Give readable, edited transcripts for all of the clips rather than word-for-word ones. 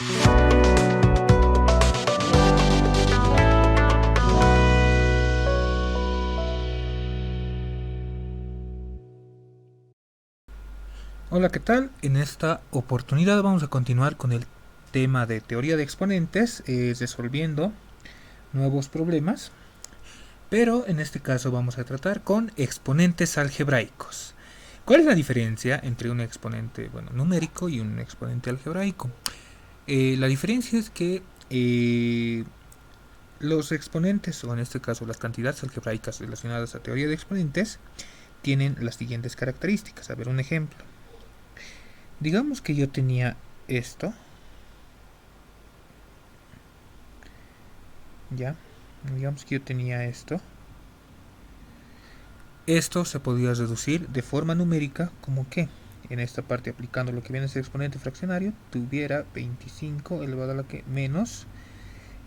Hola, ¿qué tal? En esta oportunidad vamos a continuar con el tema de teoría de exponentes, resolviendo nuevos problemas, pero en este caso vamos a tratar con exponentes algebraicos. ¿Cuál es la diferencia entre un exponente numérico y un exponente algebraico? La diferencia es que los exponentes, o en este caso las cantidades algebraicas relacionadas a teoría de exponentes, tienen las siguientes características. A ver, un ejemplo. Digamos que yo tenía esto, ya, digamos que yo tenía esto. Esto se podía reducir de forma numérica como que, en esta parte aplicando lo que viene a ser exponente fraccionario, tuviera 25 elevado a la que menos,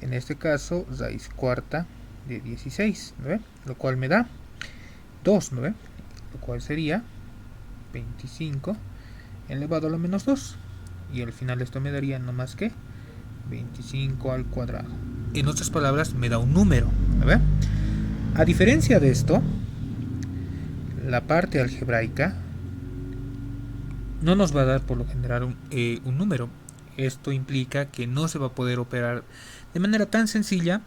en este caso, raíz cuarta de 16, ¿no ve? Lo cual me da 2, ¿no ve? Lo cual sería 25 elevado a la menos 2. Y al final esto me daría no más que 25 al cuadrado. En otras palabras, me da un número. A diferencia de esto, la parte algebraica no nos va a dar por lo general un número. Esto implica que no se va a poder operar de manera tan sencilla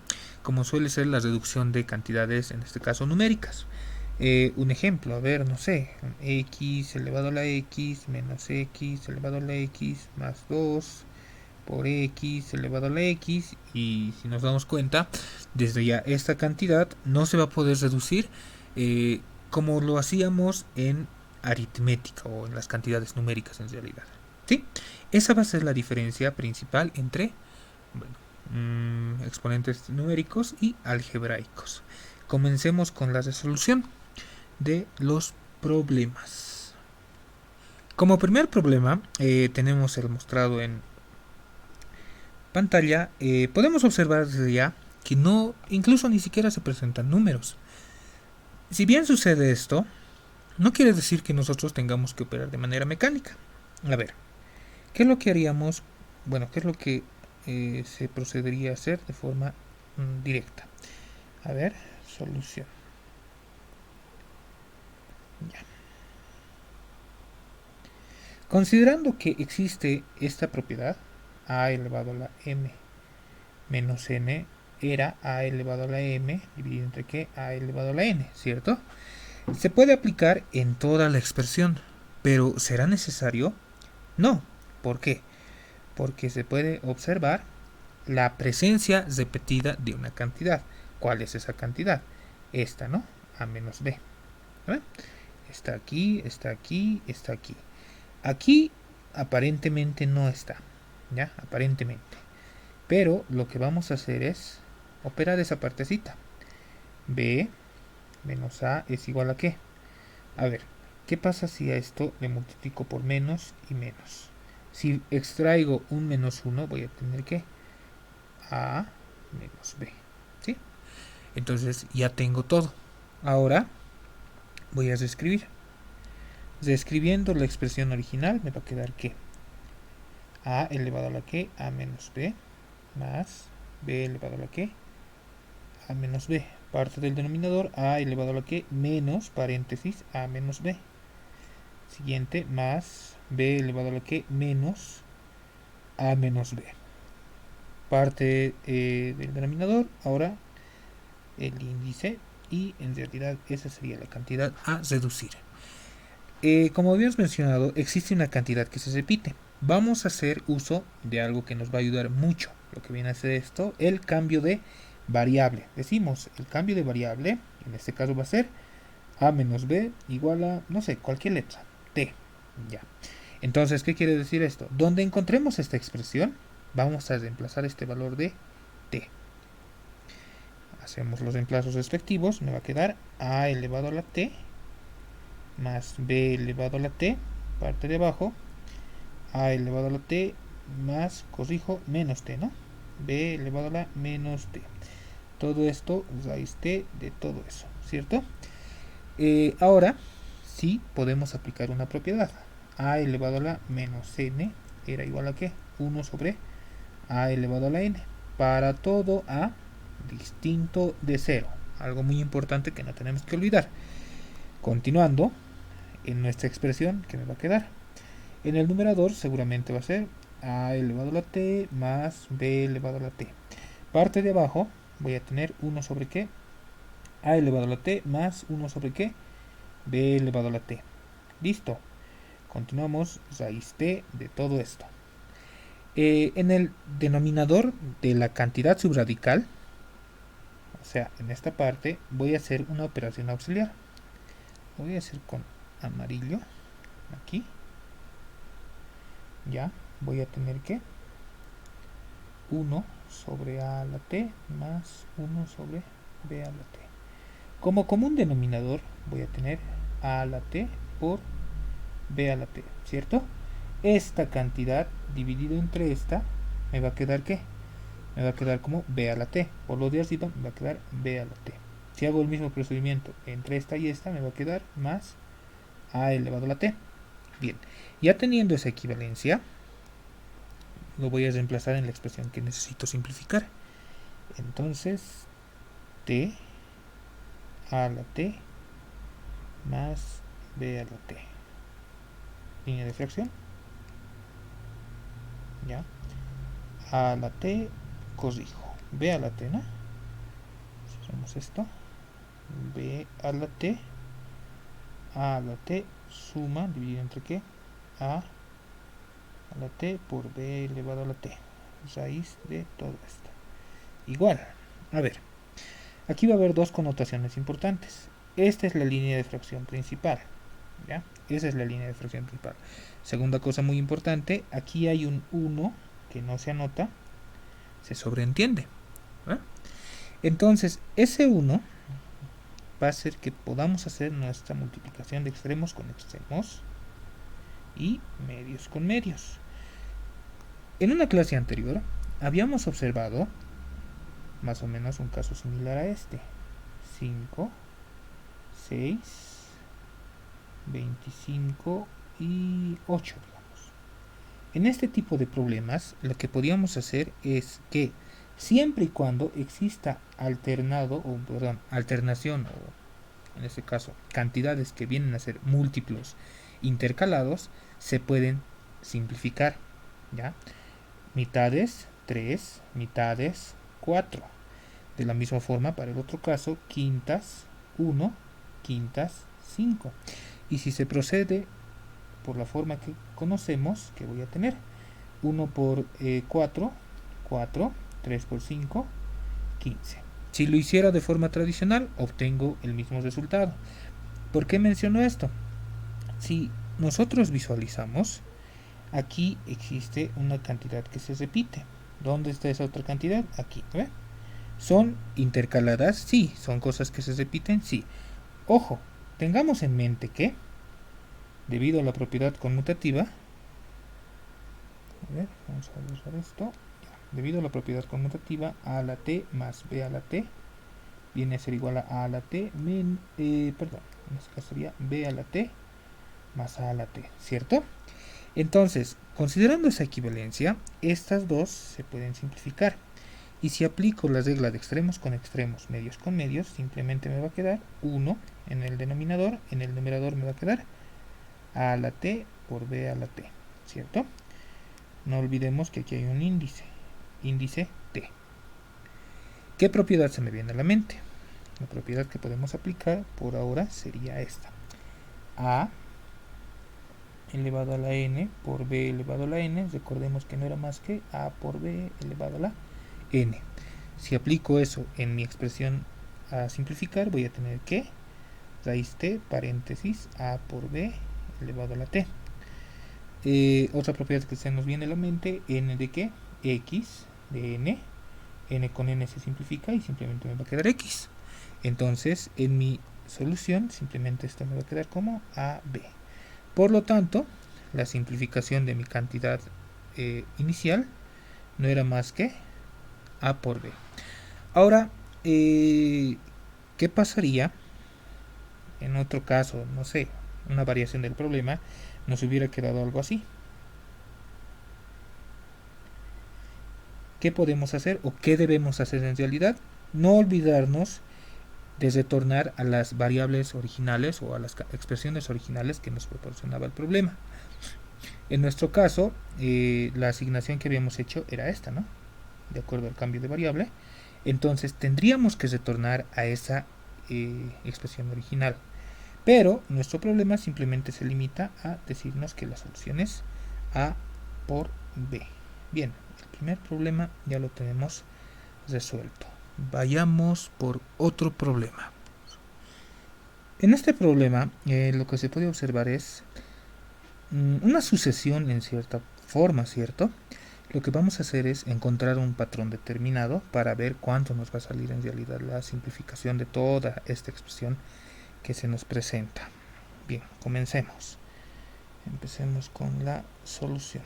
como suele ser la reducción de cantidades, en este caso numéricas. Un ejemplo, a ver, no sé, x elevado a la x menos x elevado a la x más 2 por x elevado a la x, y si nos damos cuenta, desde ya esta cantidad no se va a poder reducir como lo hacíamos en aritmética o en las cantidades numéricas en realidad. ¿Sí? Esa va a ser la diferencia principal entre exponentes numéricos y algebraicos. Comencemos con la resolución de los problemas. Como primer problema tenemos el mostrado en pantalla. Podemos observar desde ya que no, incluso ni siquiera se presentan números. Si bien sucede esto, no quiere decir que nosotros tengamos que operar de manera mecánica. A ver, ¿qué es lo que haríamos? Bueno, ¿qué es lo que se procedería a hacer de forma directa? A ver, solución. Ya. Considerando que existe esta propiedad, a elevado a la m menos n era a elevado a la m dividido entre qué, a elevado a la n, ¿cierto? Se puede aplicar en toda la expresión, pero ¿será necesario? No. ¿Por qué? Porque se puede observar la presencia repetida de una cantidad. ¿Cuál es esa cantidad? Esta, ¿no? A menos b. ¿Ven? Está aquí, está aquí, está aquí. Aquí aparentemente no está, ¿ya? Aparentemente. Pero lo que vamos a hacer es operar esa partecita. B menos A es igual a ¿qué? A ver, ¿qué pasa si a esto le multiplico por menos y menos? Si extraigo un menos 1, voy a tener que A menos B. ¿Sí? Entonces ya tengo todo. Ahora voy a reescribir. Reescribiendo la expresión original me va a quedar que A elevado a la que A menos B más B elevado a la que A menos B. Parte del denominador A elevado a la que menos paréntesis A menos B. Siguiente más B elevado a la que menos A menos B. Parte del denominador, ahora el índice, y en realidad esa sería la cantidad a reducir. Como habíamos mencionado, existe una cantidad que se repite. Vamos a hacer uso de algo que nos va a ayudar mucho. Lo que viene a ser esto, el cambio de variable. Decimos, el cambio de variable, en este caso va a ser a menos b igual a, no sé, cualquier letra, t. Ya. Entonces, ¿qué quiere decir esto? Donde encontremos esta expresión, vamos a reemplazar este valor de t. Hacemos los reemplazos respectivos, me va a quedar a elevado a la t más b elevado a la t, parte de abajo, a elevado a la t más, corrijo, menos t, ¿no? b elevado a la menos t. Todo esto, raíz t de todo eso, ¿cierto? Ahora sí podemos aplicar una propiedad. A elevado a la menos n era igual a ¿qué? 1 sobre a elevado a la n, para todo a distinto de 0, algo muy importante que no tenemos que olvidar. Continuando, en nuestra expresión, ¿qué me va a quedar? En el numerador seguramente va a ser a elevado a la t más b elevado a la t. Parte de abajo voy a tener 1 sobre qué, a elevado a la t más 1 sobre qué, b elevado a la t. Listo. Continuamos, raíz t de todo esto. En el denominador de la cantidad subradical, o sea, en esta parte, voy a hacer una operación auxiliar. Lo voy a hacer con amarillo, aquí. Ya, voy a tener que 1 sobre a a la t más 1 sobre b a la t. Como común denominador voy a tener a a la t por b a la t, ¿cierto? Esta cantidad dividido entre esta me va a quedar ¿qué? Me va a quedar como b a la t. Por lo de arriba me va a quedar b a la t. Si hago el mismo procedimiento entre esta y esta, me va a quedar más a elevado a la t. Bien, ya teniendo esa equivalencia, lo voy a reemplazar en la expresión que necesito simplificar. Entonces, t a la t más b a la t. Línea de fracción. Ya. A la t corrijo. B a la t, ¿no? Cerramos esto. B a la t. A la t suma, dividido entre qué? A la t por b elevado a la t. Raíz de todo esto. Igual. A ver. Aquí va a haber dos connotaciones importantes. Esta es la línea de fracción principal. ¿Ya? Esa es la línea de fracción principal. Segunda cosa muy importante, aquí hay un 1 que no se anota, se sobreentiende. ¿Eh? Entonces, ese 1 va a hacer que podamos hacer nuestra multiplicación de extremos con extremos y medios con medios. En una clase anterior habíamos observado más o menos un caso similar a este. 5, 6, 25 y 8, digamos. En este tipo de problemas, lo que podíamos hacer es que siempre y cuando exista alternación, o en este caso, cantidades que vienen a ser múltiplos intercalados, se pueden simplificar, ¿ya? Mitades 3, mitades 4. De la misma forma, para el otro caso, quintas 1, quintas 5. Y si se procede por la forma que conocemos, que voy a tener 1 por 4, 4, 3 por 5, 15. Si lo hiciera de forma tradicional, obtengo el mismo resultado. ¿Por qué menciono esto? Si nosotros visualizamos, aquí existe una cantidad que se repite. ¿Dónde está esa otra cantidad? Aquí, ¿ve? ¿Son intercaladas? Sí. ¿Son cosas que se repiten? Sí. Ojo, tengamos en mente que, debido a la propiedad conmutativa, a ver, vamos a usar esto. Debido a la propiedad conmutativa, a a la t más b a la t viene a ser igual a la t, en este caso sería b a la t más a la t, ¿cierto? Entonces, considerando esa equivalencia, estas dos se pueden simplificar. Y si aplico la regla de extremos con extremos, medios con medios, simplemente me va a quedar 1 en el denominador, en el numerador me va a quedar a la t por b a la t, ¿cierto? No olvidemos que aquí hay un índice t. ¿Qué propiedad se me viene a la mente? La propiedad que podemos aplicar por ahora sería esta. A elevado a la n por b elevado a la n, recordemos que no era más que a por b elevado a la n. Si aplico eso en mi expresión a simplificar, voy a tener que raíz t paréntesis a por b elevado a la t. Otra propiedad que se nos viene a la mente, n de qué, x de n con n se simplifica y simplemente me va a quedar x. Entonces en mi solución simplemente esto me va a quedar como ab. Por lo tanto, la simplificación de mi cantidad inicial no era más que a por b. Ahora, ¿qué pasaría en otro caso? No sé, una variación del problema nos hubiera quedado algo así. ¿qué podemos hacer o qué debemos hacer en realidad? No olvidarnos de retornar a las variables originales o a las expresiones originales que nos proporcionaba el problema. En nuestro caso, la asignación que habíamos hecho era esta, ¿no? De acuerdo al cambio de variable. Entonces tendríamos que retornar a esa expresión original. Pero nuestro problema simplemente se limita a decirnos que la solución es A por B. Bien, el primer problema ya lo tenemos resuelto. Vayamos por otro problema. En este problema lo que se puede observar es una sucesión en cierta forma, ¿cierto? Lo que vamos a hacer es encontrar un patrón determinado para ver cuánto nos va a salir en realidad la simplificación de toda esta expresión que se nos presenta. Bien, comencemos. Empecemos con la solución.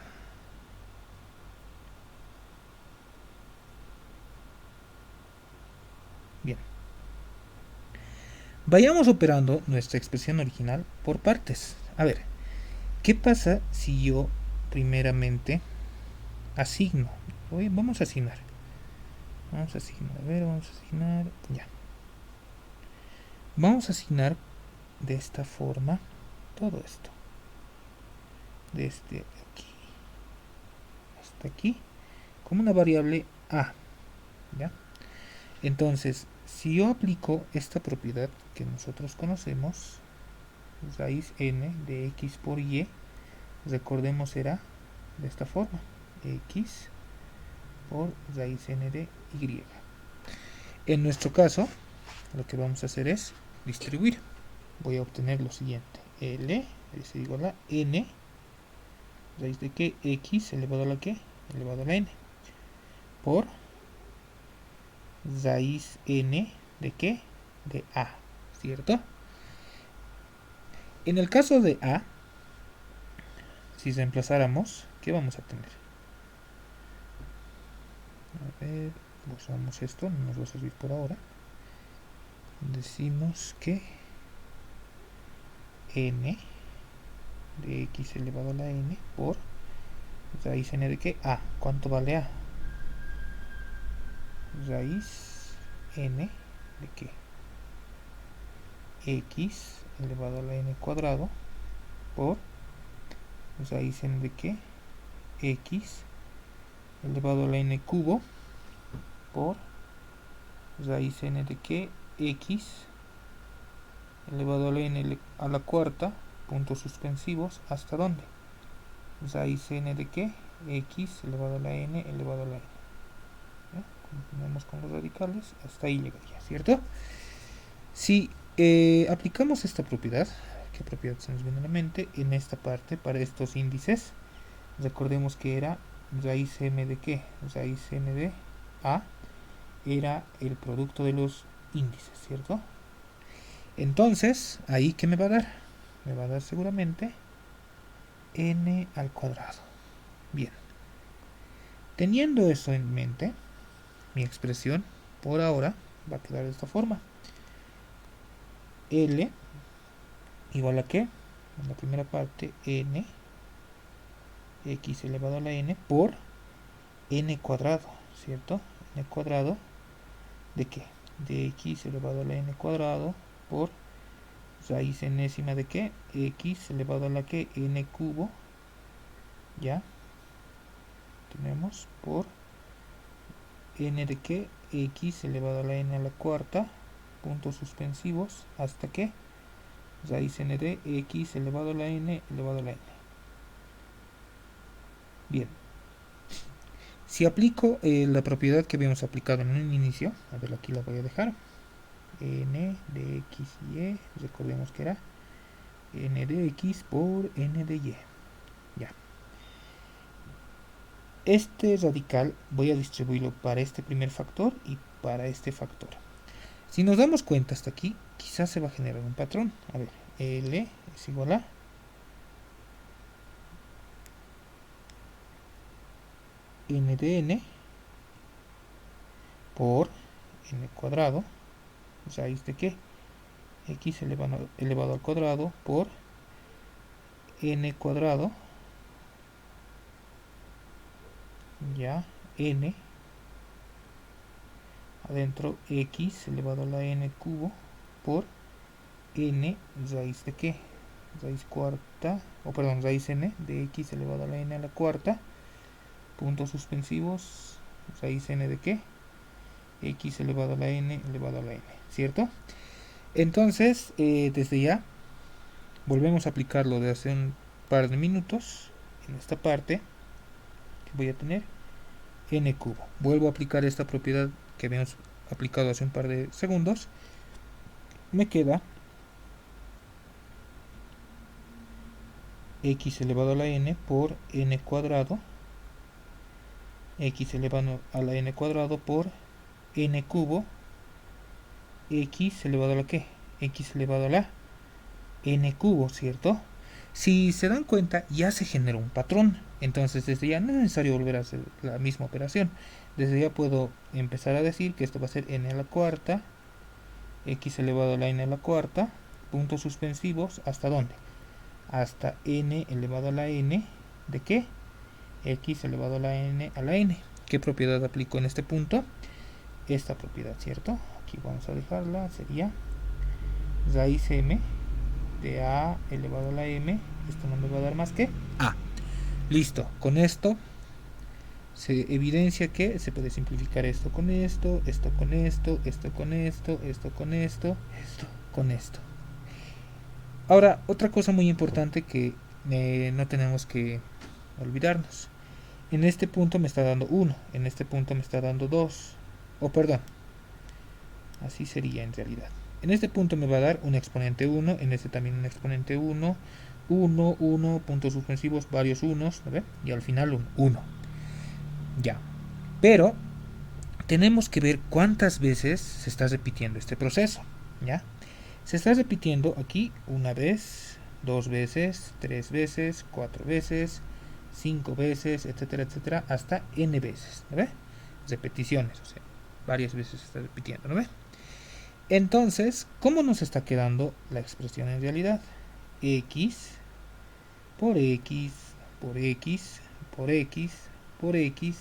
Bien. Vayamos operando nuestra expresión original por partes. A ver, ¿qué pasa si yo primeramente asigno? Vamos a asignar. Vamos a asignar. Ya. Vamos a asignar de esta forma todo esto. Desde aquí hasta aquí. Como una variable A. ¿Ya? Entonces, si yo aplico esta propiedad que nosotros conocemos, raíz n de x por y, recordemos será de esta forma, x por raíz n de y. En nuestro caso, lo que vamos a hacer es distribuir. Voy a obtener lo siguiente, L es igual a n, raíz de que x elevado a la que, elevado a la n, por raíz n de qué, de a, ¿cierto? En el caso de a, si reemplazáramos, ¿qué vamos a tener? A ver, usamos esto, no nos va a servir por ahora. Decimos que n de x elevado a la n por raíz n de qué, a. ¿Cuánto vale a? Raíz n de qué, x elevado a la n cuadrado por raíz n de qué, x elevado a la n cubo por raíz n de qué, x elevado a la n a la cuarta, puntos suspensivos, ¿hasta dónde? Raíz n de qué, x elevado a la n elevado a la n. Continuamos con los radicales, hasta ahí llegaría, ¿cierto? Si aplicamos esta propiedad, ¿qué propiedad se nos viene a la mente? En esta parte, para estos índices, recordemos que era raíz m de qué, raíz n de a, era el producto de los índices, ¿cierto? Entonces, ahí ¿qué me va a dar? Me va a dar seguramente n al cuadrado. Bien. Teniendo eso en mente, mi expresión por ahora va a quedar de esta forma. L igual a qué? En la primera parte, n x elevado a la n por n cuadrado, ¿cierto? N cuadrado de qué? De x elevado a la n cuadrado por raíz enésima de qué, x elevado a la que, n cubo, ya tenemos por n de qué, x elevado a la n a la cuarta, puntos suspensivos, hasta que raíz n de x elevado a la n elevado a la n. Bien, si aplico la propiedad que habíamos aplicado en un inicio, a ver, aquí la voy a dejar, n de x y y, recordemos que era n de x por n de y. Ya. Este radical voy a distribuirlo para este primer factor y para este factor. Si nos damos cuenta hasta aquí, quizás se va a generar un patrón. A ver, L es igual a n de n por n cuadrado, raíz de qué, x elevado al cuadrado por n cuadrado, ya, n adentro x elevado a la n cubo por n raíz de qué, raíz cuarta, o perdón, raíz n de x elevado a la n a la cuarta, puntos suspensivos, raíz n de qué, x elevado a la n elevado a la n, ¿cierto? Entonces, desde ya, volvemos a aplicar lo de hace un par de minutos, en esta parte, que voy a tener n cubo. Vuelvo a aplicar esta propiedad que habíamos aplicado hace un par de segundos. Me queda x elevado a la n por n cuadrado, x elevado a la n cuadrado por n cubo, x elevado a la qué, x elevado a la n cubo, ¿cierto? Si se dan cuenta, ya se generó un patrón. Entonces, desde ya no es necesario volver a hacer la misma operación. Desde ya puedo empezar a decir que esto va a ser n a la cuarta, x elevado a la n a la cuarta, puntos suspensivos, ¿hasta dónde? Hasta n elevado a la n, ¿de qué? X elevado a la n a la n. ¿Qué propiedad aplico en este punto? Esta propiedad, ¿cierto? Aquí vamos a dejarla, sería raíz m de a elevado a la m. Esto no me va a dar más que a. Listo, con esto se evidencia que se puede simplificar esto con esto, esto con esto, esto con esto, esto con esto, esto con esto. Ahora, otra cosa muy importante que no tenemos que olvidarnos. En este punto me está dando 1, en este punto me está dando 2, o perdón, así sería en realidad. En este punto me va a dar un exponente 1, en este también un exponente 1, 1, 1, puntos suspensivos, varios unos, ¿no ve? Y al final un 1. Ya. Pero tenemos que ver cuántas veces se está repitiendo este proceso, ¿ya? Se está repitiendo aquí una vez, dos veces, tres veces, cuatro veces, 5 veces, etcétera, etcétera, hasta n veces, ¿no ve? Repeticiones, o sea, varias veces se está repitiendo, ¿no ve? Entonces, ¿cómo nos está quedando la expresión en realidad? X por X por X por X por X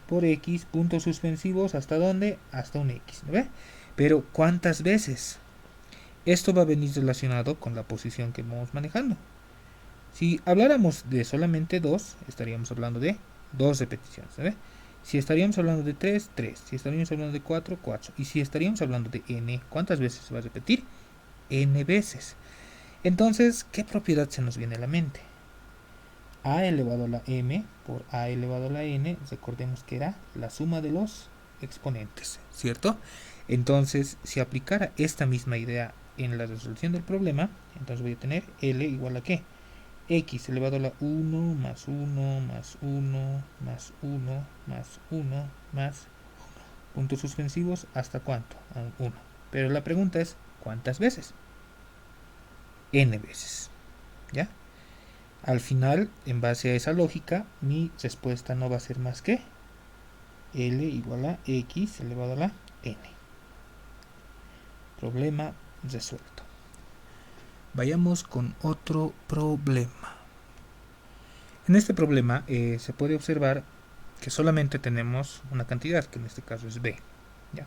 por X, puntos suspensivos, ¿hasta dónde? Hasta un X, ¿no ve? Pero, ¿cuántas veces? Esto va a venir relacionado con la posición que vamos manejando. Si habláramos de solamente 2, estaríamos hablando de 2 repeticiones, ¿sabes? Si estaríamos hablando de 3, 3. Si estaríamos hablando de 4, 4. Y si estaríamos hablando de n, ¿cuántas veces se va a repetir? N veces. Entonces, ¿qué propiedad se nos viene a la mente? A elevado a la m por a elevado a la n, recordemos que era la suma de los exponentes, ¿cierto? Entonces, si aplicara esta misma idea en la resolución del problema, entonces voy a tener L igual a ¿qué? X elevado a la 1 más 1 más 1 más 1 más 1 más puntos suspensivos, ¿hasta cuánto? A un 1. Pero la pregunta es, ¿cuántas veces? N veces, ¿ya? Al final, en base a esa lógica, mi respuesta no va a ser más que L igual a X elevado a la N. Problema resuelto. Vayamos con otro problema. En este problema se puede observar que solamente tenemos una cantidad, que en este caso es B. ¿Ya?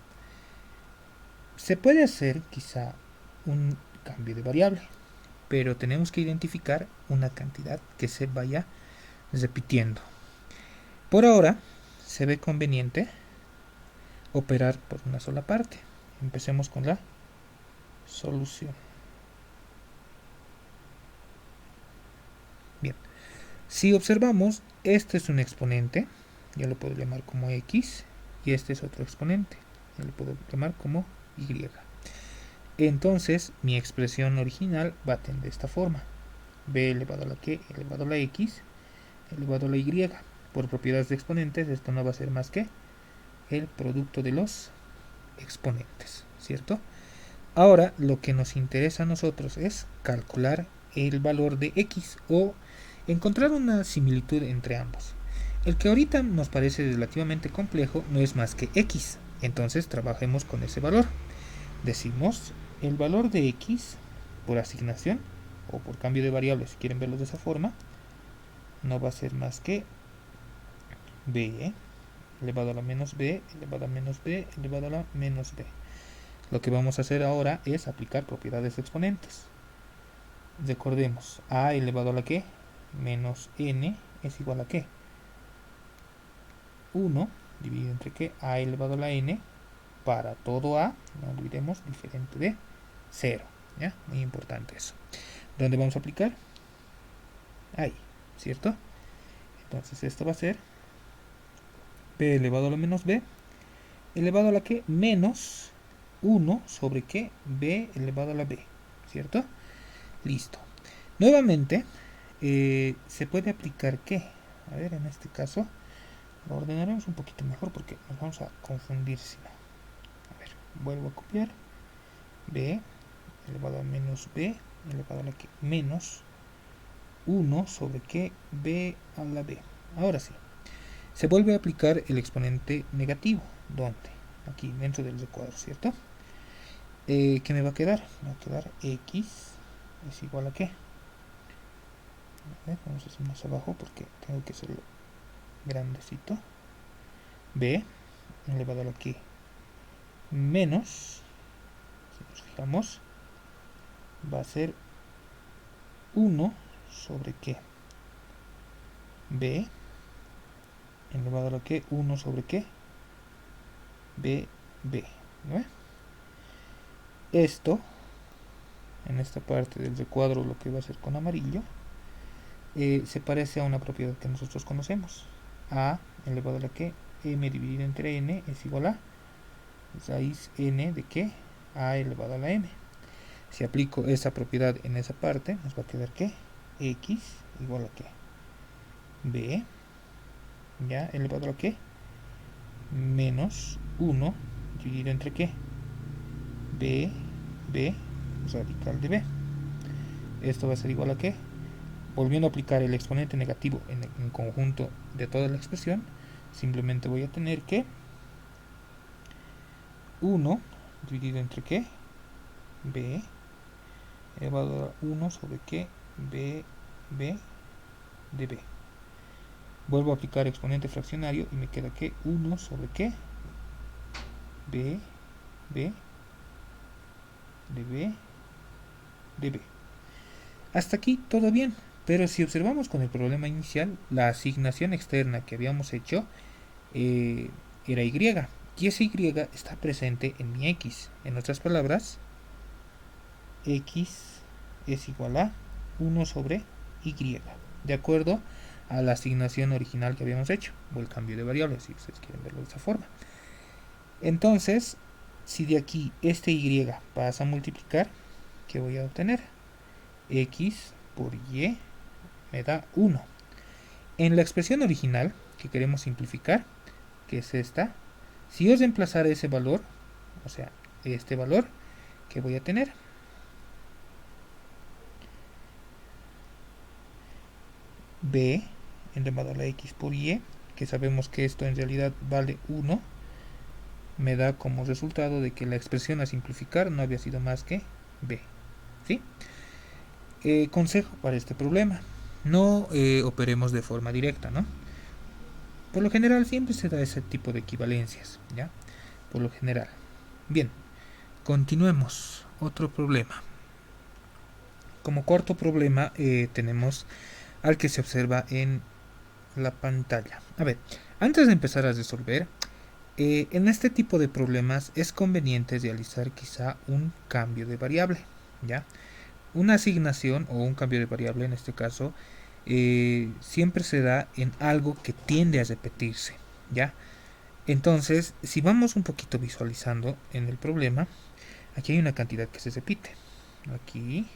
Se puede hacer quizá un cambio de variable, pero tenemos que identificar una cantidad que se vaya repitiendo. Por ahora, se ve conveniente operar por una sola parte. Empecemos con la solución. Bien, si observamos, este es un exponente, yo lo puedo llamar como X, y este es otro exponente, yo lo puedo llamar como Y. Entonces, mi expresión original va a tener de esta forma: B elevado a la Q elevado a la X elevado a la Y. Por propiedades de exponentes, esto no va a ser más que el producto de los exponentes, ¿cierto? Ahora, lo que nos interesa a nosotros es calcular el valor de X o encontrar una similitud entre ambos. El que ahorita nos parece relativamente complejo no es más que X, entonces trabajemos con ese valor. Decimos el valor de X por asignación o por cambio de variable, si quieren verlo de esa forma, no va a ser más que B elevado a la menos b, elevado a menos b, elevado a la menos b. Lo que vamos a hacer ahora es aplicar propiedades exponentes. Recordemos, a elevado a la que menos n es igual a qué. 1 dividido entre qué, a elevado a la n, para todo a, no olvidemos, diferente de 0. ¿Ya? Muy importante eso. ¿Dónde vamos a aplicar? Ahí, ¿cierto? Entonces esto va a ser b elevado a la menos b, elevado a la que menos 1 sobre qué, b elevado a la b, ¿cierto? Listo. Nuevamente, se puede aplicar qué. A ver, en este caso, lo ordenaremos un poquito mejor porque nos vamos a confundir si no. A ver, vuelvo a copiar. B elevado a menos b elevado a la que menos 1 sobre que b a la b. Ahora sí, se vuelve a aplicar el exponente negativo. ¿Dónde? Aquí, dentro del recuadro, ¿cierto? ¿Qué me va a quedar? Me va a quedar x es igual a qué. A ver, vamos a hacer más abajo porque tengo que hacerlo grandecito. B elevado a la que menos, si nos fijamos, va a ser 1 sobre qué, b elevado a la que 1 sobre qué, b, ¿no? Esto, en esta parte del recuadro, lo que va a ser con amarillo, se parece a una propiedad que nosotros conocemos. A elevado a la que m dividido entre n es igual a raíz n de que a elevado a la m. Si aplico esa propiedad en esa parte, nos va a quedar que x igual a que b, ya elevado a la que menos 1 dividido entre qué, b radical de b. Esto va a ser igual a que, volviendo a aplicar el exponente negativo en conjunto de toda la expresión, simplemente voy a tener que 1 dividido entre qué, b elevado a 1 sobre qué, b de b. Vuelvo a aplicar exponente fraccionario y me queda que 1 sobre qué, b de b de b. Hasta aquí todo bien, pero si observamos con el problema inicial, la asignación externa que habíamos hecho era y, y esa y está presente en mi x. En otras palabras, x es igual a 1 sobre y, de acuerdo a la asignación original que habíamos hecho, o el cambio de variables, si ustedes quieren verlo de esa forma. Entonces, si de aquí este y pasa a multiplicar, ¿qué voy a obtener? X por y me da 1. En la expresión original que queremos simplificar, que es esta, si yo reemplazara ese valor, o sea, este valor, ¿qué voy a tener? B elevado a la x por y, que sabemos que esto en realidad vale 1, me da como resultado de que la expresión a simplificar no había sido más que b. ¿Sí? Consejo para este problema: no operemos de forma directa, ¿no? Por lo general siempre se da ese tipo de equivalencias, ¿ya? Por lo general. Bien, continuemos. Otro problema. Como cuarto problema tenemos al que se observa en la pantalla. A ver, antes de empezar a resolver, en este tipo de problemas es conveniente realizar quizá un cambio de variable, ¿ya? Una asignación o un cambio de variable en este caso siempre se da en algo que tiende a repetirse, ¿ya? Entonces, si vamos un poquito visualizando en el problema, aquí hay una cantidad que se repite. Aquí,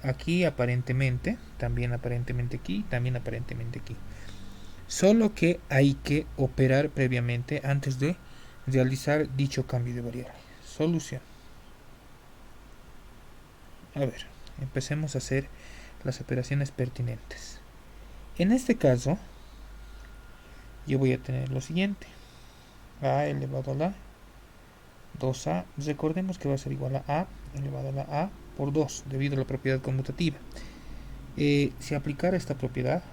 aquí aparentemente, también aparentemente aquí, también aparentemente aquí. Solo que hay que operar previamente antes de realizar dicho cambio de variable. Solución. A ver, empecemos a hacer las operaciones pertinentes. En este caso, yo voy a tener lo siguiente: a elevado a la 2a, recordemos que va a ser igual a elevado a la a por 2, debido a la propiedad conmutativa. Si aplicara esta propiedad,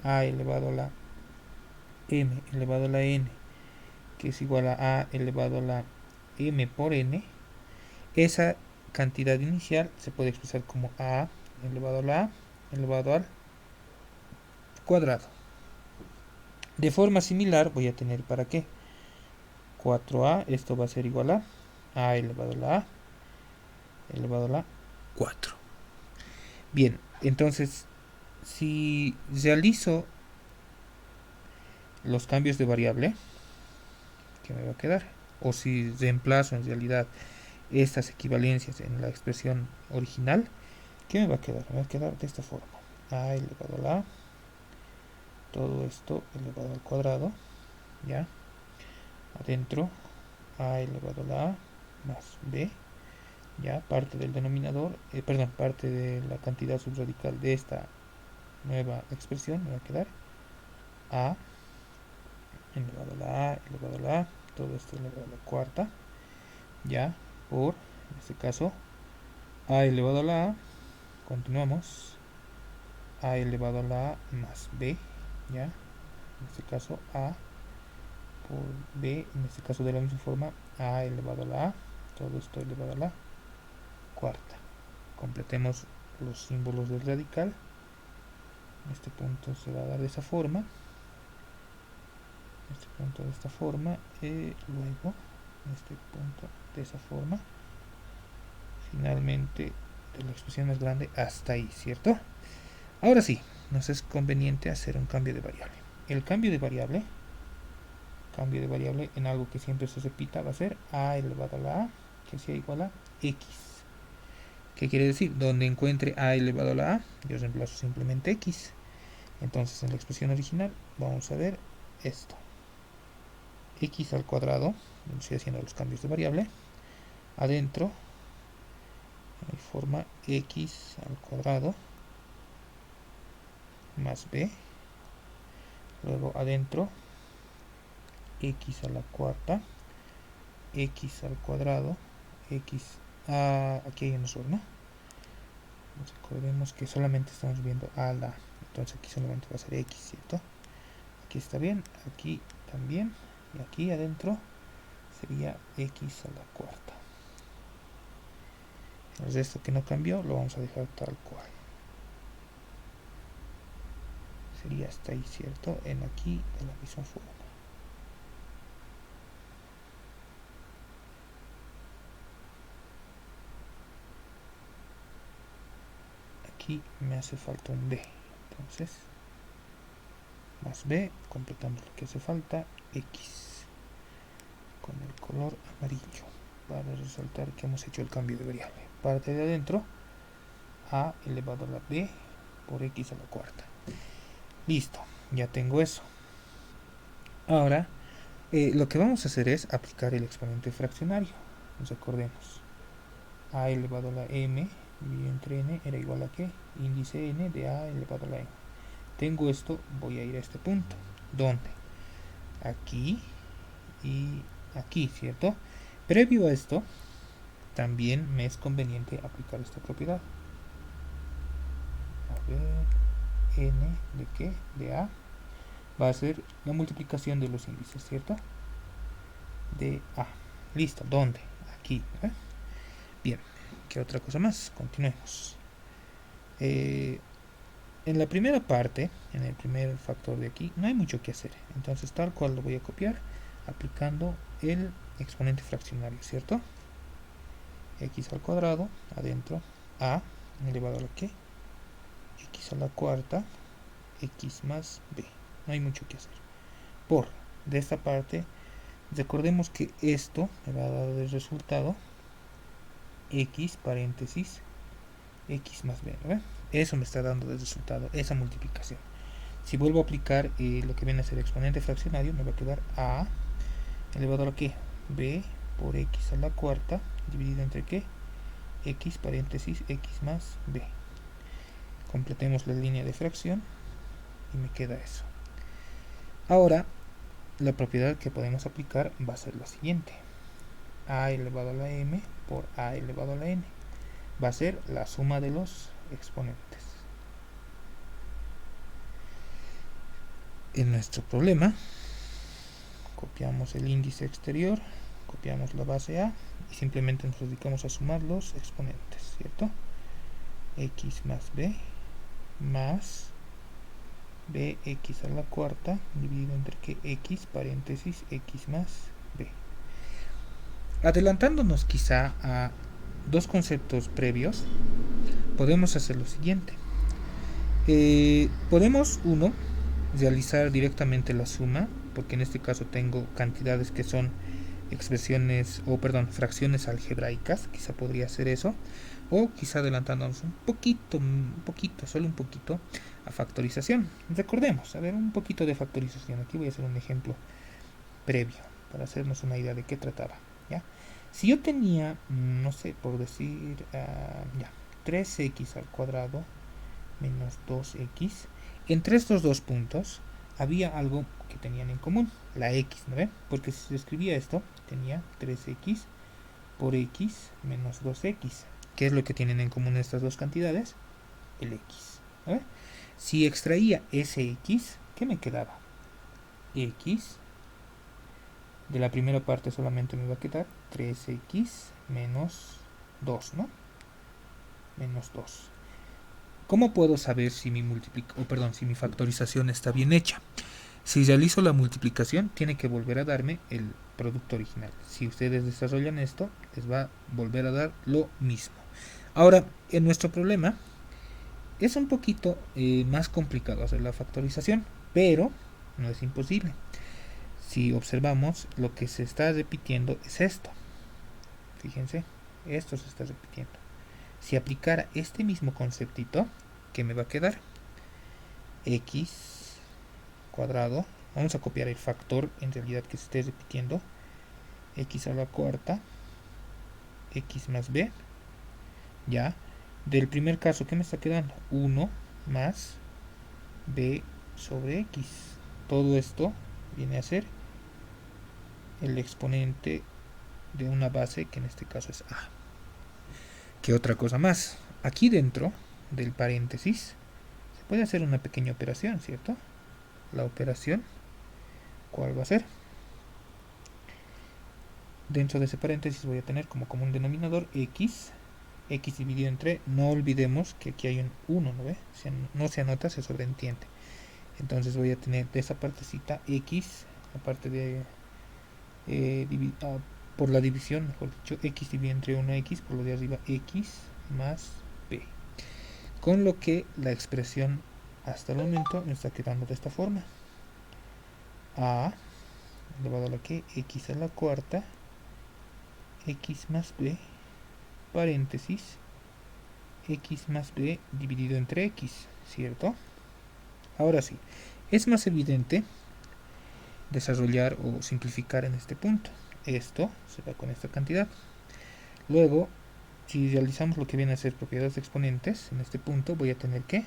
a elevado a la m elevado a la n, que es igual a elevado a la m por n, esa cantidad inicial se puede expresar como a elevado a la a elevado al cuadrado. De forma similar voy a tener para qué 4a, esto va a ser igual a elevado a la a elevado a la 4. Bien, entonces si realizo los cambios de variable, ¿qué me va a quedar? O si reemplazo en realidad estas equivalencias en la expresión original, ¿qué me va a quedar? Me va a quedar de esta forma: a elevado a la a, todo esto elevado al cuadrado, ya, adentro a elevado a la a más b, ya, parte del denominador, perdón, parte de la cantidad subradical de esta nueva expresión, me va a quedar a elevado a la a elevado a la a, todo esto elevado a la cuarta, ya, por, en este caso, a elevado a la a, continuamos, a elevado a la a más b, ya, en este caso a por b, en este caso de la misma forma, a elevado a la a, todo esto elevado a la cuarta. Completemos los símbolos del radical. Este punto se va a dar de esa forma, este punto de esta forma, luego este punto de esa forma, finalmente de la expresión más grande hasta ahí, ¿cierto? Ahora sí, nos es conveniente hacer un cambio de variable. El cambio de variable en algo que siempre se repita va a ser a elevado a la a, que sea igual a x. ¿Qué quiere decir? Donde encuentre a elevado a la a, yo reemplazo simplemente x. Entonces en la expresión original vamos a ver esto: x al cuadrado, estoy haciendo los cambios de variable, adentro hay forma x al cuadrado más b, luego adentro x a la cuarta, x al cuadrado, x aquí hay un error, ¿no? Recordemos que solamente estamos viendo a la, entonces aquí solamente va a ser x, ¿cierto? Aquí está bien, aquí también, y aquí adentro sería x a la cuarta. El resto que no cambió lo vamos a dejar tal cual. Sería hasta ahí, ¿cierto? En aquí de la misma forma. Aquí me hace falta un b, entonces más b, completamos lo que hace falta, x con el color amarillo para resaltar que hemos hecho el cambio de variable. Parte de adentro, a elevado a la b por x a la cuarta. Listo, ya tengo eso. Ahora lo que vamos a hacer es aplicar el exponente fraccionario. Recordemos, a elevado a la m dividido entre n era igual a ¿qué? Índice n de a elevado a la m. Tengo esto, voy a ir a este punto. ¿Dónde? Aquí y aquí, ¿cierto? Previo a esto, también me es conveniente aplicar esta propiedad. A ver, n de ¿qué? De a va a ser la multiplicación de los índices, ¿cierto? De a. Listo, ¿dónde? Aquí. Bien, ¿qué otra cosa más? Continuemos. En la primera parte, en el primer factor de aquí, no hay mucho que hacer. Entonces tal cual lo voy a copiar aplicando el exponente fraccionario, ¿cierto? X al cuadrado, adentro, a elevado a la que, x a la cuarta, x más b. No hay mucho que hacer. Por, de esta parte, recordemos que esto me va a dar de resultado x paréntesis x más b, ¿no? Eso me está dando de resultado, esa multiplicación. Si vuelvo a aplicar lo que viene a ser exponente fraccionario, me va a quedar a elevado a la que, b por x a la cuarta, dividido entre qué, x paréntesis x más b. Completemos la línea de fracción y me queda eso. Ahora, la propiedad que podemos aplicar va a ser la siguiente: a elevado a la m por a elevado a la n. Va a ser la suma de los exponentes. en nuestro problema copiamos el índice exterior, copiamos la base A y simplemente nos dedicamos a sumar los exponentes, ¿cierto? X más b más bx a la cuarta dividido entre que x paréntesis x más b. Adelantándonos quizá a dos conceptos previos, podemos hacer lo siguiente. Podemos, uno, realizar directamente la suma, porque en este caso tengo cantidades que son expresiones, o perdón, fracciones algebraicas, quizá podría ser eso, o quizá adelantándonos un poquito, solo un poquito, a factorización. Recordemos, a ver, un poquito de factorización. Aquí voy a hacer un ejemplo previo, para hacernos una idea de qué trataba, ¿ya? Si yo tenía, no sé, por decir, 3x al cuadrado menos 2x, entre estos dos puntos había algo que tenían en común, la x, ¿no ve? Porque si se escribía esto, tenía 3x por x menos 2x. ¿Qué es lo que tienen en común estas dos cantidades? El x, ¿no ve? Si extraía ese x, ¿qué me quedaba? X. De la primera parte solamente me va a quedar 3x menos 2, ¿no? Menos 2. ¿Cómo puedo saber si mi si mi factorización está bien hecha? Si realizo la multiplicación, tiene que volver a darme el producto original. Si ustedes desarrollan esto, les va a volver a dar lo mismo. Ahora, en nuestro problema, es un poquito más complicado hacer la factorización, pero no es imposible. Si observamos, lo que se está repitiendo es esto. Fíjense, esto se está repitiendo. Si aplicara este mismo conceptito, ¿qué me va a quedar? X cuadrado, vamos a copiar el factor en realidad que se esté repitiendo, x a la cuarta, x más b, ya, del primer caso, ¿qué me está quedando? 1 más b sobre x. Todo esto viene a ser el exponente de una base que en este caso es a. ¿Qué otra cosa más? Aquí dentro del paréntesis se puede hacer una pequeña operación, ¿cierto? La operación, ¿cuál va a ser? Dentro de ese paréntesis voy a tener como común denominador x dividido entre, no olvidemos que aquí hay un 1, ¿no ve? No se anota, se sobreentiende. Entonces voy a tener de esa partecita x, aparte de por la división, mejor dicho, x dividido entre 1x, por lo de arriba x más b. Con lo que la expresión hasta el momento me está quedando de esta forma. A elevado a la que x a la cuarta, x más b, paréntesis, x más b dividido entre x, ¿cierto? Ahora sí, es más evidente desarrollar o simplificar en este punto. Esto se va con esta cantidad. Luego, si realizamos lo que viene a ser propiedades de exponentes, en este punto voy a tener que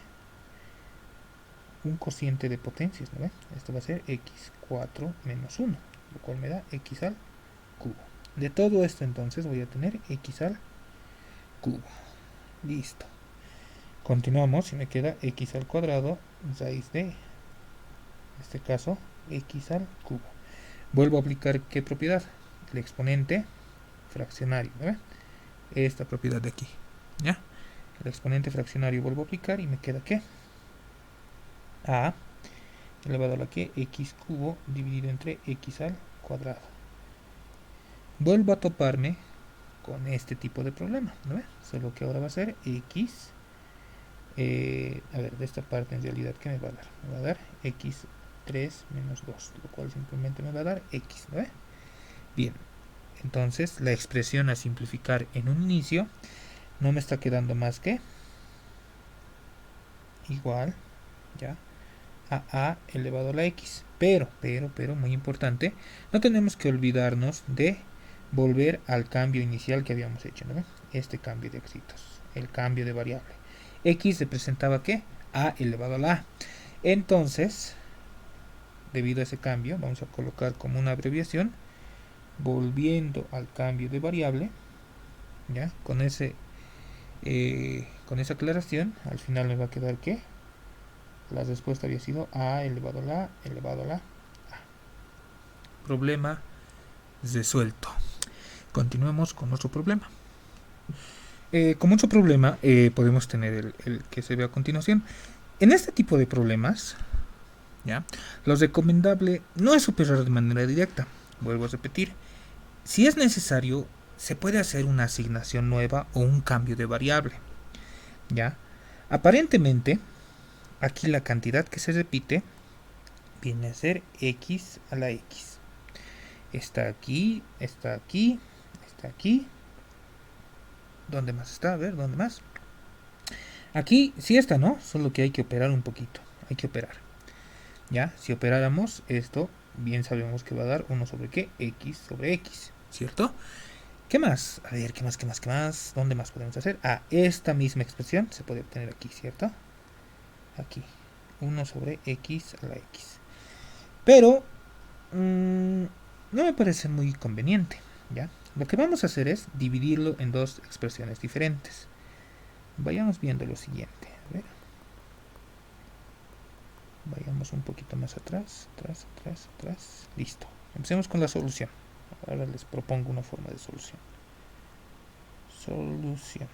un cociente de potencias, ¿no ve? Esto va a ser x4 menos 1, lo cual me da x al cubo. De todo esto entonces voy a tener x al cubo. Listo. Continuamos y me queda x al cuadrado raíz de, en este caso, x al cubo. Vuelvo a aplicar ¿qué propiedad? El exponente fraccionario, ¿no ve? Esta propiedad de aquí, ¿ya? El exponente fraccionario vuelvo a aplicar y me queda ¿qué? A elevado a la que x cubo dividido entre x al cuadrado. Vuelvo a toparme con este tipo de problema, ¿no ve? Solo que ahora va a ser x, a ver, de esta parte en realidad ¿qué me va a dar? Me va a dar x3 menos 2, lo cual simplemente me va a dar x, ¿no ve? Bien, entonces la expresión a simplificar en un inicio no me está quedando más que igual, ¿ya? A elevado a la x, pero, muy importante, no tenemos que olvidarnos de volver al cambio inicial que habíamos hecho, ¿no? Este cambio de éxitos, el cambio de variable. X representaba ¿qué? A elevado a la a. Entonces, debido a ese cambio, vamos a colocar como una abreviación, volviendo al cambio de variable, ¿ya? Con esa aclaración, al final me va a quedar ¿qué? La respuesta había sido a elevado a la elevado a la a. Problema resuelto. Continuemos con nuestro problema. Como otro problema podemos tener el que se ve a continuación. En este tipo de problemas, ¿ya? Lo recomendable no es operar de manera directa. Vuelvo a repetir. Si es necesario, se puede hacer una asignación nueva o un cambio de variable. ¿Ya? Aparentemente, aquí la cantidad que se repite viene a ser x a la x. Está aquí, está aquí, está aquí. ¿Dónde más está? A ver, ¿dónde más? Aquí sí está, ¿no? Solo que hay que operar un poquito. Hay que operar. ¿Ya? Si operáramos esto, bien sabemos que va a dar 1 sobre qué? X sobre x. ¿Cierto? ¿Qué más? A ver, ¿qué más, qué más, qué más? ¿Dónde más podemos hacer? Ah, esta misma expresión se puede obtener aquí, ¿cierto? Aquí. 1 sobre x a la x. Pero no me parece muy conveniente, ¿ya? Lo que vamos a hacer es dividirlo en dos expresiones diferentes. Vayamos viendo lo siguiente. A ver. Vayamos un poquito más atrás, atrás, atrás, atrás. Listo. Empecemos con la solución. Ahora les propongo una forma de solución. Solución.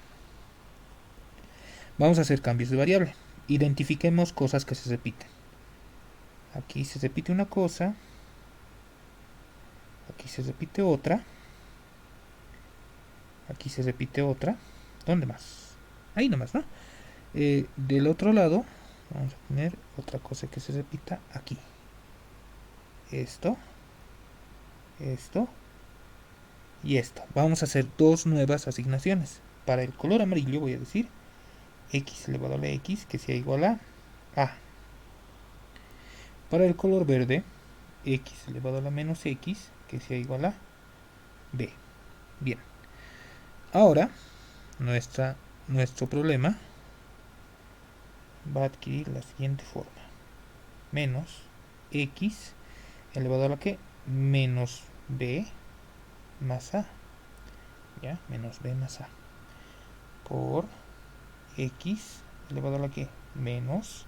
Vamos a hacer cambios de variable. Identifiquemos cosas que se repiten. Aquí se repite una cosa. Aquí se repite otra. Aquí se repite otra. ¿Dónde más? Ahí nomás, ¿no? Del otro lado vamos a tener otra cosa que se repita aquí. Esto. Esto. Y esto. Vamos a hacer dos nuevas asignaciones. Para el color amarillo voy a decir x elevado a la x que sea igual a a. Para el color verde, x elevado a la menos x que sea igual a b. Bien. Ahora, nuestro problema va a adquirir la siguiente forma. Menos x elevado a la que menos b más a. ¿Ya? Menos b más a. Por x elevado a la que menos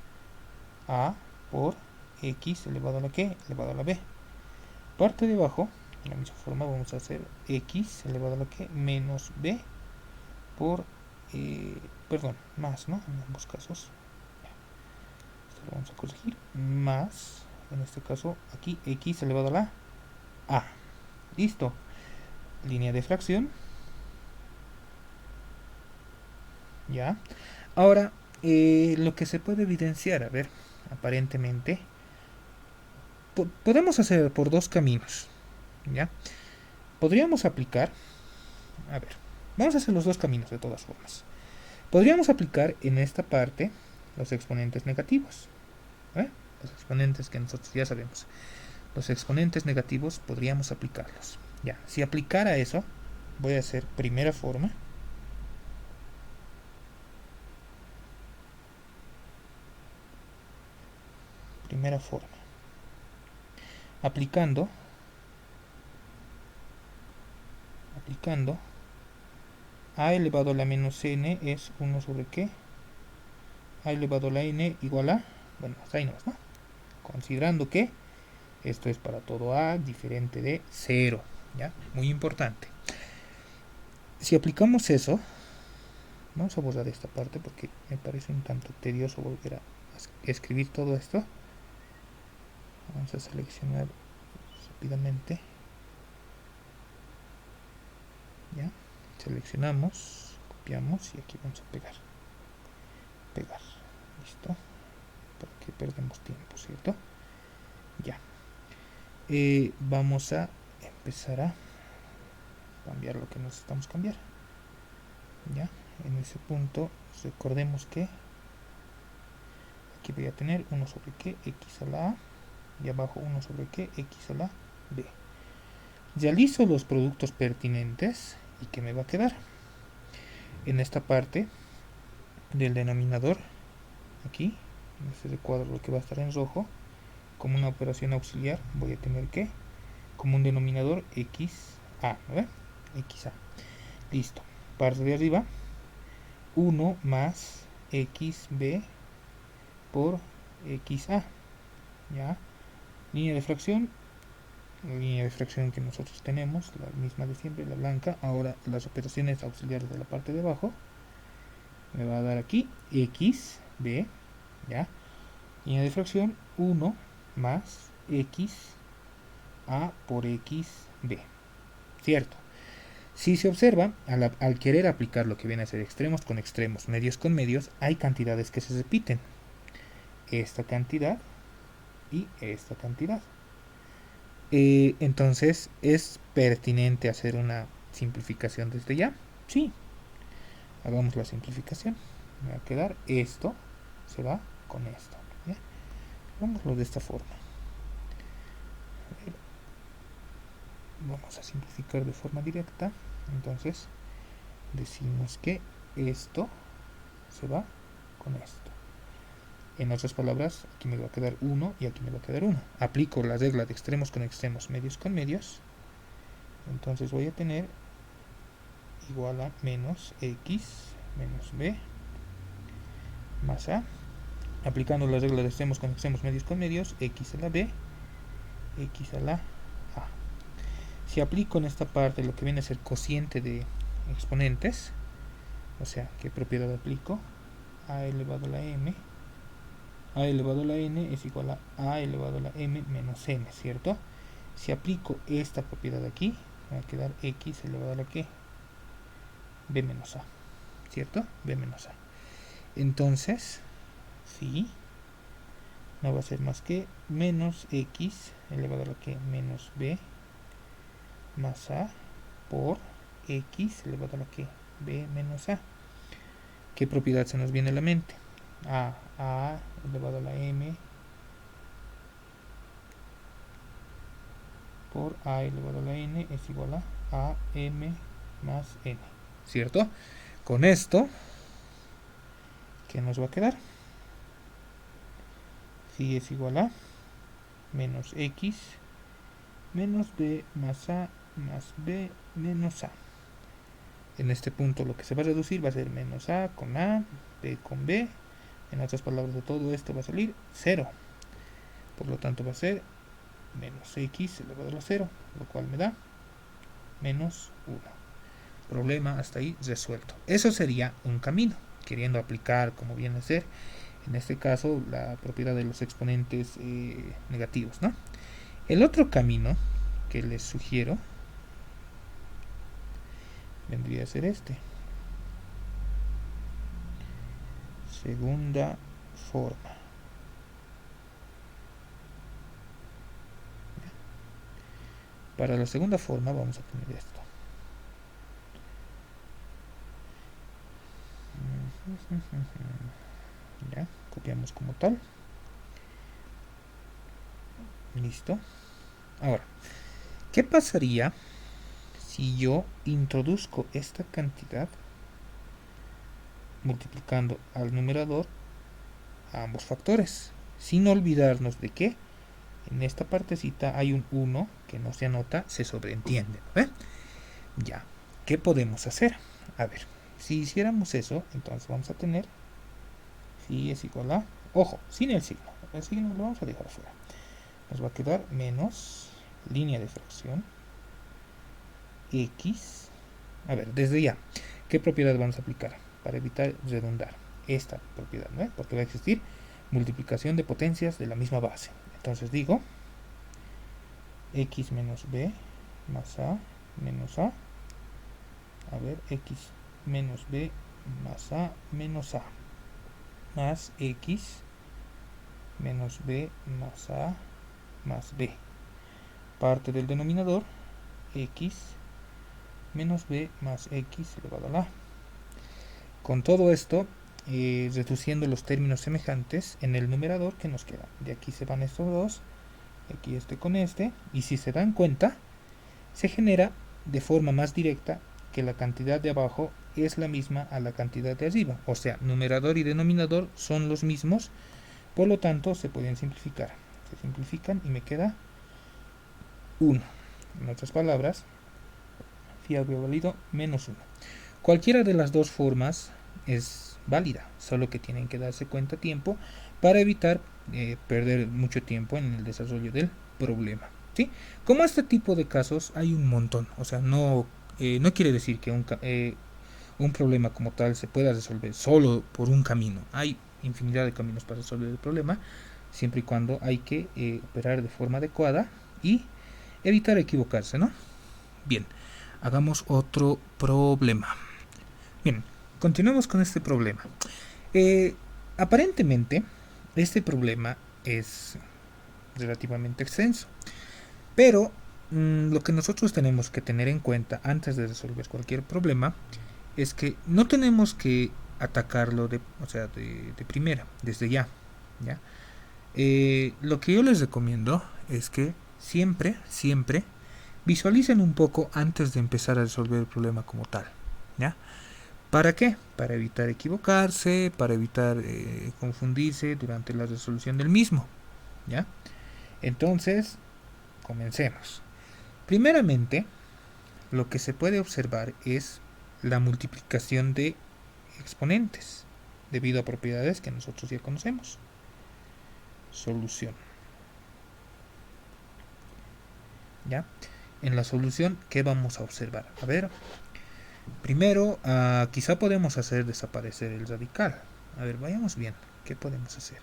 a por x elevado a la que elevado a la b. Parte de abajo, de la misma forma vamos a hacer x elevado a la que menos b por, perdón, más, ¿no? En ambos casos. Esto lo vamos a corregir. Más, en este caso, aquí x elevado a la a. Listo. Línea de fracción. Ya. Ahora, lo que se puede evidenciar, a ver, aparentemente, podemos hacer por dos caminos. ¿Ya? Podríamos aplicar, a ver, vamos a hacer los dos caminos de todas formas. Podríamos aplicar en esta parte los exponentes negativos. Los exponentes que nosotros ya sabemos. Los exponentes negativos podríamos aplicarlos. Ya, si aplicara eso, voy a hacer primera forma. Primera forma. Aplicando a elevado a la menos n es 1 sobre qué. A elevado a la n igual a, bueno, hasta ahí nomás, ¿no? Considerando que esto es para todo a diferente de 0, ¿ya? Muy importante. Si aplicamos eso, vamos a borrar esta parte porque me parece un tanto tedioso volver a escribir todo esto. Vamos a seleccionar rápidamente. ¿Ya? Seleccionamos, copiamos y aquí vamos a pegar. Pegar. Listo. Porque perdemos tiempo, ¿cierto? Ya. Vamos a empezar a cambiar lo que necesitamos cambiar. Ya. En ese punto, recordemos que aquí voy a tener 1 sobre qué x a la a y abajo 1 sobre qué x a la b. Realizo los productos pertinentes y ¿qué me va a quedar? En esta parte del denominador, aquí, en este recuadro lo que va a estar en rojo, como una operación auxiliar, voy a tener que, como un denominador, xa, ¿no? xa. Listo. Parte de arriba, 1 más xb por xa, ya. Línea de fracción que nosotros tenemos, la misma de siempre, la blanca. Ahora las operaciones auxiliares de la parte de abajo me va a dar aquí x, b, ya. Línea de fracción 1 más x a por x, b, cierto. Si se observa, al querer aplicar lo que viene a ser extremos con extremos, medios con medios, hay cantidades que se repiten. Esta cantidad y esta cantidad. Entonces, ¿es pertinente hacer una simplificación desde ya? Sí. Hagamos la simplificación. Me va a quedar esto, se va con esto. ¿Ya? Hagámoslo de esta forma. Vamos a simplificar de forma directa. Entonces, decimos que esto se va con esto. En otras palabras, aquí me va a quedar 1 y aquí me va a quedar 1. Aplico la regla de extremos con extremos, medios con medios. Entonces voy a tener igual a menos x menos b más a. Aplicando la regla de extremos con extremos, medios con medios, x a la b, x a la a. Si aplico en esta parte lo que viene a ser cociente de exponentes, o sea, ¿qué propiedad aplico? A elevado a la m. A elevado a la n es igual a elevado a la m menos n, ¿cierto? Si aplico esta propiedad aquí, me va a quedar x elevado a la que b menos a, ¿cierto? b menos a. Entonces, sí, no va a ser más que menos x elevado a la que menos b más a por x elevado a la que b menos a. ¿Qué propiedad se nos viene a la mente? A elevado a la m por a elevado a la n es igual a m más n, ¿cierto? Con esto, ¿qué nos va a quedar? Si es igual a menos x menos b más a más b menos a. En este punto lo que se va a reducir va a ser menos a con a, b con b. En otras palabras, de todo esto va a salir 0. Por lo tanto va a ser menos x elevado a la 0, lo cual me da menos 1. Problema hasta ahí resuelto. Eso sería un camino, queriendo aplicar como viene a ser, en este caso, la propiedad de los exponentes negativos, ¿no? El otro camino que les sugiero vendría a ser este. Segunda forma. Para la segunda forma vamos a tener esto. Ya, copiamos como tal. Listo. Ahora, ¿qué pasaría si yo introduzco esta cantidad multiplicando al numerador a ambos factores? Sin olvidarnos de que en esta partecita hay un 1 que no se anota, se sobreentiende, ¿no? Ya, ¿qué podemos hacer? A ver, si hiciéramos eso, entonces vamos a tener si es igual a, ojo, sin el signo lo vamos a dejar afuera. Nos va a quedar menos línea de fracción x. A ver, desde ya, ¿qué propiedad vamos a aplicar? Para evitar redundar esta propiedad, ¿no? Porque va a existir multiplicación de potencias de la misma base. Entonces digo x menos b más a menos a. A ver, x menos b más a menos a. Más x menos b más a más b. Parte del denominador, x menos b más x elevado a la a. Con todo esto, reduciendo los términos semejantes en el numerador, que nos queda. De aquí se van estos dos, aquí este con este, y si se dan cuenta, se genera de forma más directa que la cantidad de abajo es la misma a la cantidad de arriba. O sea, numerador y denominador son los mismos, por lo tanto se pueden simplificar. Se simplifican y me queda 1. En otras palabras, fiable válido menos 1. Cualquiera de las dos formas es válida, solo que tienen que darse cuenta a tiempo para evitar perder mucho tiempo en el desarrollo del problema, ¿sí? Como este tipo de casos hay un montón, o sea, no quiere decir que un problema como tal se pueda resolver solo por un camino. Hay infinidad de caminos para resolver el problema, siempre y cuando hay que operar de forma adecuada y evitar equivocarse, ¿no? Bien, hagamos otro problema. Bien, continuemos con este problema. Aparentemente, este problema es relativamente extenso, pero lo que nosotros tenemos que tener en cuenta antes de resolver cualquier problema es que no tenemos que atacarlo de primera, desde ya. ¿Ya? Lo que yo les recomiendo es que siempre visualicen un poco antes de empezar a resolver el problema como tal. ¿Ya? ¿Para qué? Para evitar equivocarse, para evitar confundirse durante la resolución del mismo. ¿Ya? Entonces, comencemos. Primeramente, lo que se puede observar es la multiplicación de exponentes, debido a propiedades que nosotros ya conocemos. Solución. ¿Ya? En la solución, ¿qué vamos a observar? A ver, primero, quizá podemos hacer desaparecer el radical. A ver, vayamos bien. ¿Qué podemos hacer?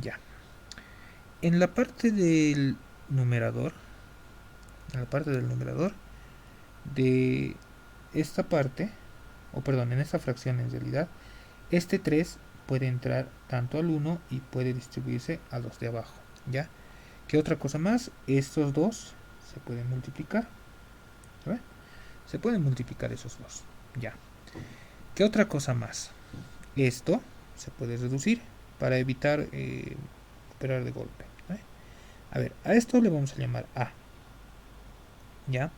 Ya. En la parte del numerador, de esta parte, o perdón, en esta fracción en realidad, este 3 puede entrar tanto al 1 y puede distribuirse a los de abajo. ¿Ya? ¿Qué otra cosa más? Estos dos se pueden multiplicar. ¿Ve? Se pueden multiplicar esos dos. Ya. ¿Qué otra cosa más? Esto se puede reducir para evitar operar de golpe. ¿Ve? A ver, a esto le vamos a llamar A. ¿Ya?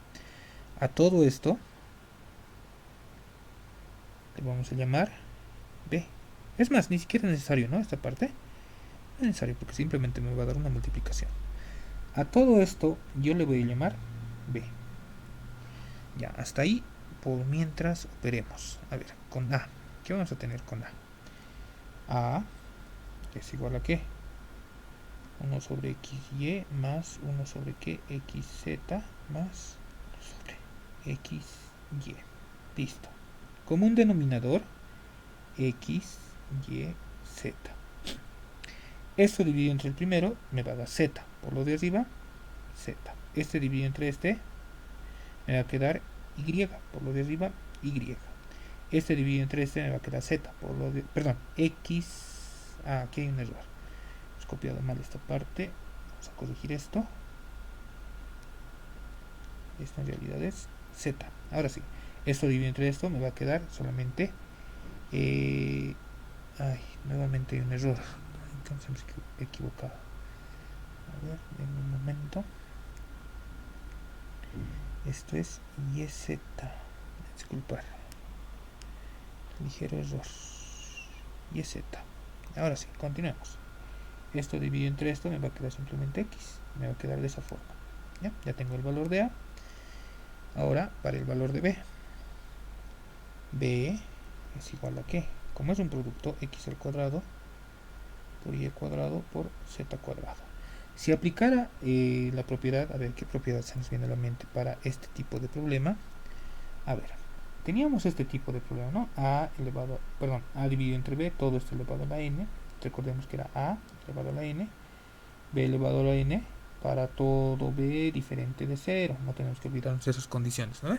A todo esto le vamos a llamar B. Es más, ni siquiera es necesario, ¿no? Esta parte. No es necesario porque simplemente me va a dar una multiplicación. A todo esto yo le voy a llamar B. Ya, hasta ahí por mientras operemos. A ver, con A. ¿Qué vamos a tener con A? A es igual a ¿qué? 1 sobre xy más 1 sobre ¿qué? Xz más 1 sobre xy. Listo. Como un denominador, x, y, z. Esto dividido entre el primero me va a dar z. Por lo de arriba, z. Este dividido entre este me va a quedar y. Por lo de arriba, y. Este dividido entre este me va a quedar z. Por lo de, perdón, x. Aquí hay un error. Hemos copiado mal esta parte. Vamos a corregir esto. Esto en realidad es z. Ahora sí. Esto dividido entre esto me va a quedar solamente. Nuevamente hay un error. Entonces hemos equivocado. A ver, en un momento. Esto es YZ. Disculpar. Ligero error. YZ. Ahora sí, continuemos. Esto dividido entre esto me va a quedar simplemente X. Me va a quedar de esa forma. Ya tengo el valor de A. Ahora, para el valor de B. B es igual a ¿qué? Como es un producto, X al cuadrado por Y cuadrado por Z cuadrado. Si aplicara la propiedad, a ver qué propiedad se nos viene a la mente para este tipo de problema. A ver, teníamos este tipo de problema, ¿no? A dividido entre B, todo esto elevado a la n. Recordemos que era A elevado a la n, B elevado a la n, para todo B diferente de 0. No tenemos que olvidarnos de esas condiciones, ¿no?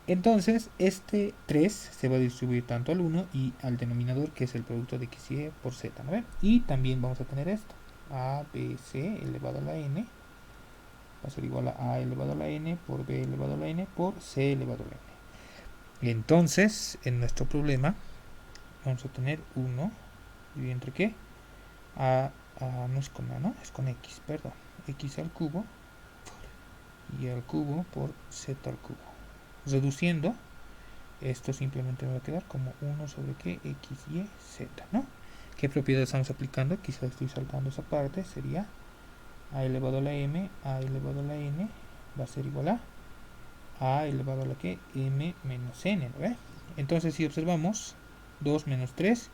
Entonces, este 3 se va a distribuir tanto al 1 y al denominador, que es el producto de x y por z, ¿no? Y también vamos a tener esto. A, B, C elevado a la n va a ser igual a elevado a la n por B elevado a la n por C elevado a la n. Entonces, en nuestro problema, vamos a tener 1 dividido entre ¿qué? No es con A, ¿no? Es con X, perdón. X al cubo y al cubo por Z al cubo. Reduciendo, esto simplemente me va a quedar como 1 sobre ¿qué? X, Y, Z, ¿no? ¿Qué propiedad estamos aplicando? Quizás estoy saltando esa parte. Sería A elevado a la M, A elevado a la N va a ser igual a elevado a la ¿qué? M menos N, ¿no ve? Entonces si observamos, 2 menos 3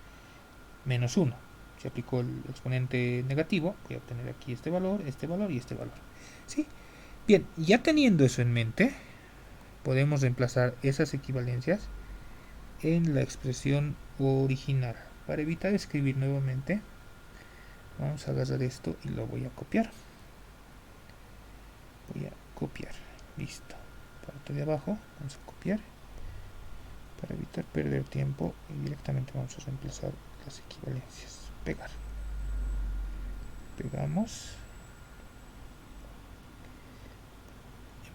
menos 1, si aplico el exponente negativo, voy a obtener aquí este valor y este valor. ¿Sí? Bien, ya teniendo eso en mente, podemos reemplazar esas equivalencias en la expresión original. Para evitar escribir nuevamente, vamos a agarrar esto y lo voy a copiar. Listo. Parte de abajo, vamos a copiar. Para evitar perder tiempo, y directamente vamos a reemplazar las equivalencias. Pegar. Pegamos.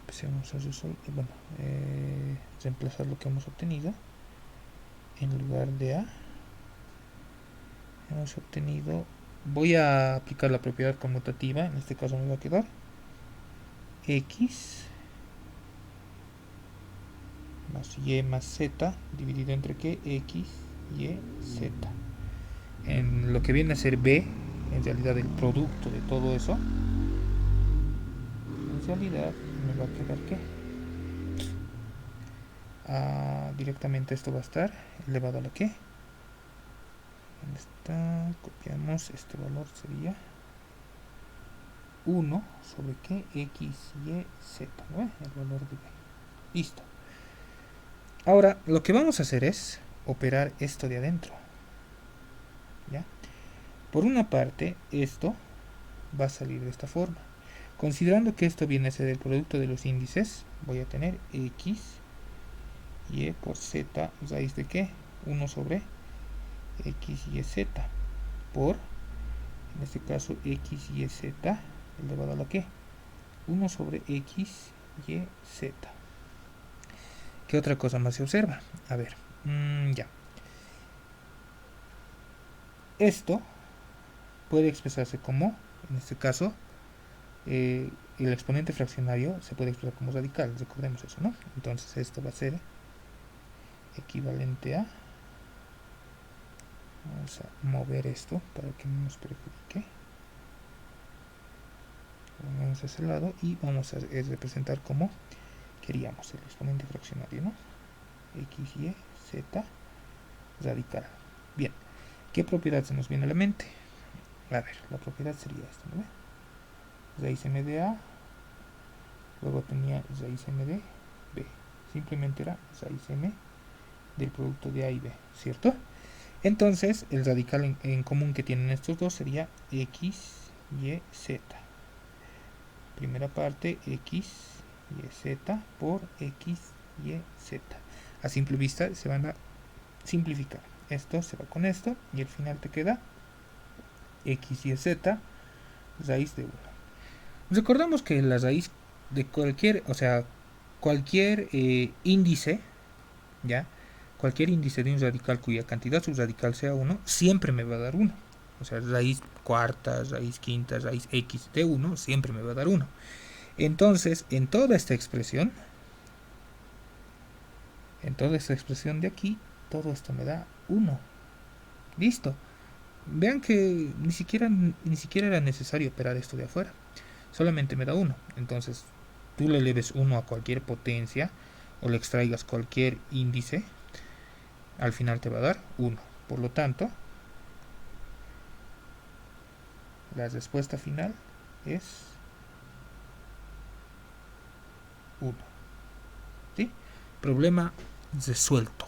Empecemos a resolver. Reemplazar lo que hemos obtenido. En lugar de A, hemos obtenido. Voy a aplicar la propiedad conmutativa. En este caso me va a quedar X más Y más Z dividido entre ¿qué? X, Y, Z. En lo que viene a ser B, en realidad el producto de todo eso, en realidad me va a quedar ¿qué? Directamente esto va a estar elevado a la ¿qué? ¿Dónde está? Copiamos, este valor sería 1 sobre ¿qué? X, Y, Z, ¿no? El valor de B. Listo. Ahora, lo que vamos a hacer es operar esto de adentro. ¿Ya? Por una parte, esto va a salir de esta forma. Considerando que esto viene a ser el producto de los índices, voy a tener X, Y por Z, raíz de ¿qué? 1 sobre X, Y, Z, por, en este caso, X, Y, Z, elevado a la ¿qué? 1 sobre X, Y, Z. ¿Qué otra cosa más se observa? A ver, ya. Esto puede expresarse como, en este caso, el exponente fraccionario se puede expresar como radical, recordemos eso, ¿no? Entonces esto va a ser equivalente a, vamos a mover esto para que no nos perjudique, vamos a ese lado y vamos a representar como queríamos el exponente fraccionario, ¿no? X, Y, Z, radical. Bien, ¿qué propiedad se nos viene a la mente? A ver, la propiedad sería esta, ¿no? Raíz m de A, luego tenía raíz m de B, simplemente era raíz m del producto de A y B, ¿cierto? Entonces, el radical en común que tienen estos dos sería X, Y, Z. Primera parte, X, Y, Z por X, Y, Z. A simple vista se van a simplificar. Esto se va con esto y al final te queda X, Y, Z, raíz de 1. Recordamos que la raíz de cualquier, o sea, cualquier índice, ¿ya? Cualquier índice de un radical cuya cantidad subradical sea 1, siempre me va a dar 1. O sea, raíz cuarta, raíz quinta, raíz x de 1, siempre me va a dar 1. Entonces, en toda esta expresión de aquí, todo esto me da 1. Listo. Vean que ni siquiera era necesario operar esto de afuera. Solamente me da 1. Entonces, tú le eleves 1 a cualquier potencia o le extraigas cualquier índice, al final te va a dar 1. Por lo tanto, la respuesta final es 1. ¿Sí? Problema resuelto.